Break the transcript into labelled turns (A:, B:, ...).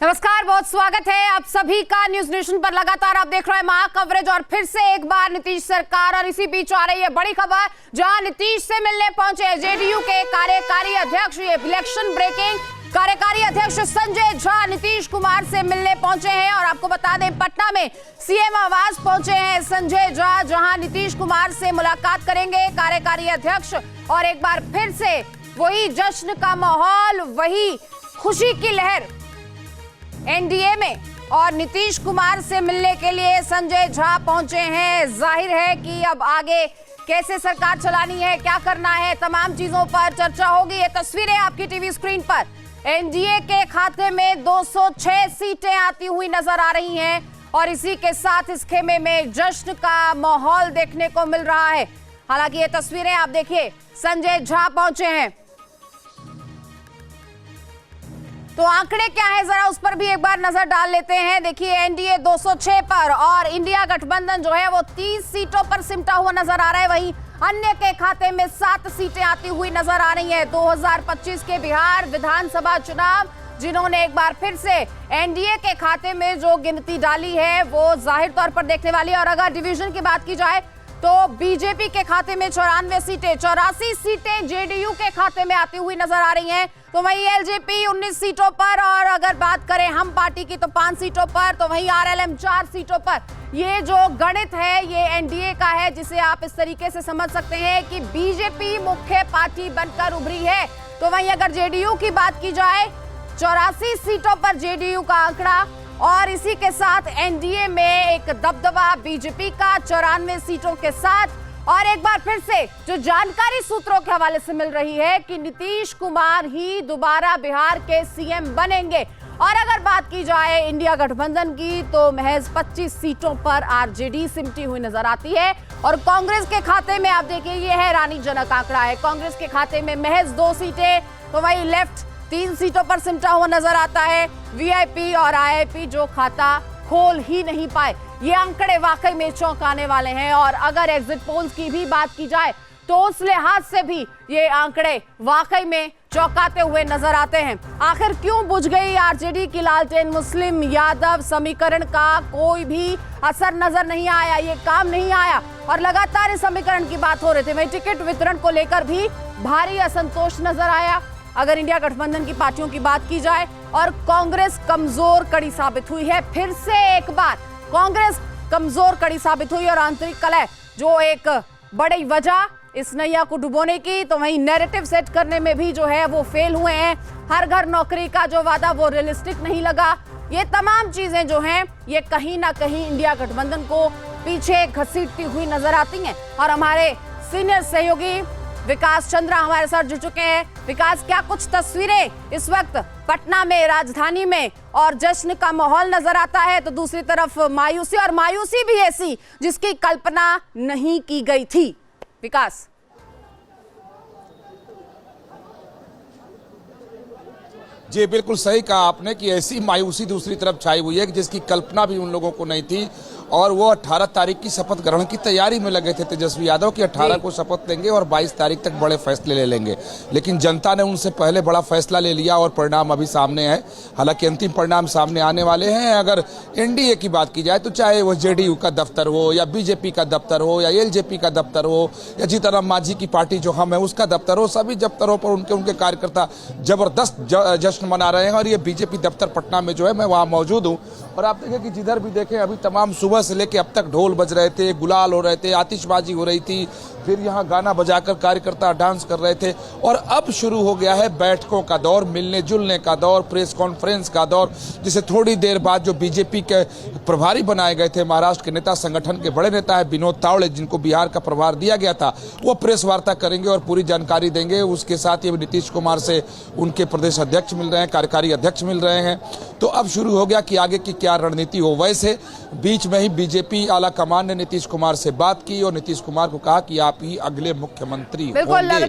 A: नमस्कार, बहुत स्वागत है आप सभी का न्यूज नेशन पर। लगातार आप देख रहे हैं महा कवरेज और फिर से एक बार नीतीश सरकार, और इसी बीच आ रही है बड़ी खबर जहां नीतीश से मिलने पहुंचे जेडीयू के कार्यकारी अध्यक्ष, ये इलेक्शन ब्रेकिंग कार्यकारी अध्यक्ष संजय झा नीतीश कुमार से मिलने पहुंचे हैं। और आपको बता दें, पटना में सीएम आवास पहुंचे हैं संजय झा, जहां नीतीश कुमार से मुलाकात करेंगे कार्यकारी अध्यक्ष। और एक बार फिर से वही जश्न का माहौल, वही खुशी की लहर एनडीए में, और नीतीश कुमार से मिलने के लिए संजय झा पहुंचे हैं। जाहिर है कि अब आगे कैसे सरकार चलानी है, क्या करना है, तमाम चीजों पर चर्चा होगी। ये तस्वीरें आपकी टीवी स्क्रीन पर, एनडीए के खाते में 206 सीटें आती हुई नजर आ रही हैं और इसी के साथ इस खेमे में जश्न का माहौल देखने को मिल रहा है। हालांकि ये तस्वीरें आप देखिए, संजय झा पहुंचे हैं, तो आंकड़े क्या है जरा उस पर भी एक बार नजर डाल लेते हैं। देखिए, एनडीए 206 पर और इंडिया गठबंधन जो है वो 30 सीटों पर सिमटा हुआ नजर आ रहा है। वहीं अन्य के खाते में 7 सीटें आती हुई नजर आ रही हैं। 2025 के बिहार विधानसभा चुनाव जिन्होंने एक बार फिर से एनडीए के खाते में जो गिनती डाली है वो जाहिर तौर पर देखने वाली है। और अगर डिवीजन की बात की जाए तो बीजेपी के खाते में 94 सीटें, 84 सीटें जेडीयू के खाते में आती हुई नजर आ रही हैं। तो वहीं एलजेपी 19 सीटों पर, और अगर बात करें हम पार्टी की तो 5 सीटों पर, तो वहीं आरएलएम 4 सीटों पर। ये जो गणित है ये एनडीए का है, जिसे आप इस तरीके से समझ सकते हैं कि बीजेपी मुख्य पार्टी बनकर उभरी है। तो वहीं अगर जेडीयू की बात की जाए, 84 सीटों पर जेडीयू का आंकड़ा, और इसी के साथ एनडीए में एक दबदबा बीजेपी का 94 सीटों के साथ। और एक बार फिर से जो जानकारी सूत्रों के हवाले से मिल रही है कि नीतीश कुमार ही दोबारा बिहार के सीएम बनेंगे। और अगर बात की जाए इंडिया गठबंधन की तो महज 25 सीटों पर आरजेडी सिमटी हुई नजर आती है। और कांग्रेस के खाते में आप देखिए, ये हैरानीजनक आंकड़ा है, कांग्रेस के खाते में महज 2 सीटें। तो वही लेफ्ट 3 सीटों पर सिमटा हुआ नजर आता है। वीआईपी और आईआईपी जो खाता खोल ही नहीं पाए। ये आंकड़े वाकई में चौंकाने वाले हैं। और अगर एग्जिट पोल्स की भी बात की जाए तो उस लिहाज से भी ये आंकड़े वाकई में चौंकाते हुए नजर आते हैं। आखिर क्यों बुझ गई आरजेडी की लालटेन? मुस्लिम यादव समीकरण का कोई भी असर नजर नहीं आया, ये काम नहीं आया। और लगातार इस समीकरण की बात हो रही थी। वहीं टिकट वितरण को लेकर भी भारी असंतोष नजर आया अगर इंडिया गठबंधन की पार्टियों की बात की जाए। और कांग्रेस कमजोर कड़ी साबित हुई है। फिर से एक बार कांग्रेस कमजोर कड़ी साबित हुई और आंतरिक कलह जो एक बड़ी वजह इस नैया को डुबोने की, तो वहीं नैरेटिव सेट करने में भी जो है वो फेल हुए हैं। हर घर नौकरी का जो वादा वो रियलिस्टिक नहीं लगा। ये तमाम चीजें जो हैं ये कहीं ना कहीं इंडिया गठबंधन को पीछे घसीटती हुई नजर आती हैं। और हमारे सीनियर सहयोगी विकास चंद्रा हमारे साथ जुड़ चुके हैं। विकास, क्या कुछ तस्वीरें इस वक्त पटना में, राजधानी में, और जश्न का माहौल नजर आता है, तो दूसरी तरफ मायूसी, और मायूसी भी ऐसी जिसकी कल्पना नहीं की गई थी। विकास,
B: जी बिल्कुल सही कहा आपने कि ऐसी मायूसी दूसरी तरफ छाई हुई है कि जिसकी कल्पना भी उन लोगों को नहीं थी। और वो 18 तारीख की शपथ ग्रहण की तैयारी में लगे थे तेजस्वी यादव कि 18 को शपथ लेंगे और 22 तारीख तक बड़े फैसले ले लेंगे। लेकिन जनता ने उनसे पहले बड़ा फैसला ले लिया और परिणाम अभी सामने है। हालांकि अंतिम परिणाम सामने आने वाले हैं। अगर एनडीए की बात की जाए तो चाहे वो जेडीयू का दफ्तर हो, या बीजेपी का दफ्तर हो, या एलजेपी का दफ्तर हो, या जीतनराम मांझी की पार्टी जो हम है उसका दफ्तर हो, सभी दफ्तरों पर उनके कार्यकर्ता जबरदस्त जश्न मना रहे हैं। और ये बीजेपी दफ्तर पटना में जो है, मैं वहाँ मौजूद हूँ। और आप देखें कि जिधर भी देखें अभी तमाम सुबह से लेकर अब तक ढोल बज रहे थे, गुलाल हो रहे थे, आतिशबाजी हो रही थी, फिर यहाँ गाना बजाकर कार्यकर्ता डांस कर रहे थे। और अब शुरू हो गया है बैठकों का दौर, मिलने जुलने का दौर, प्रेस कॉन्फ्रेंस का दौर, जिसे थोड़ी देर बाद जो बीजेपी के प्रभारी बनाए गए थे, महाराष्ट्र के नेता, संगठन के बड़े नेता है विनोद तावड़े, जिनको बिहार का प्रभार दिया गया था, वो प्रेस वार्ता करेंगे और पूरी जानकारी देंगे। उसके साथ ये नीतीश कुमार से उनके प्रदेश अध्यक्ष मिल रहे हैं, कार्यकारी अध्यक्ष मिल रहे हैं। तो अब शुरू हो गया कि आगे की क्या रणनीति हो। वैसे बीच में ही बीजेपी आला कमान ने नीतीश कुमार से बात की और नीतीश कुमार को कहा कि आप ही अगले मुख्यमंत्री होंगे।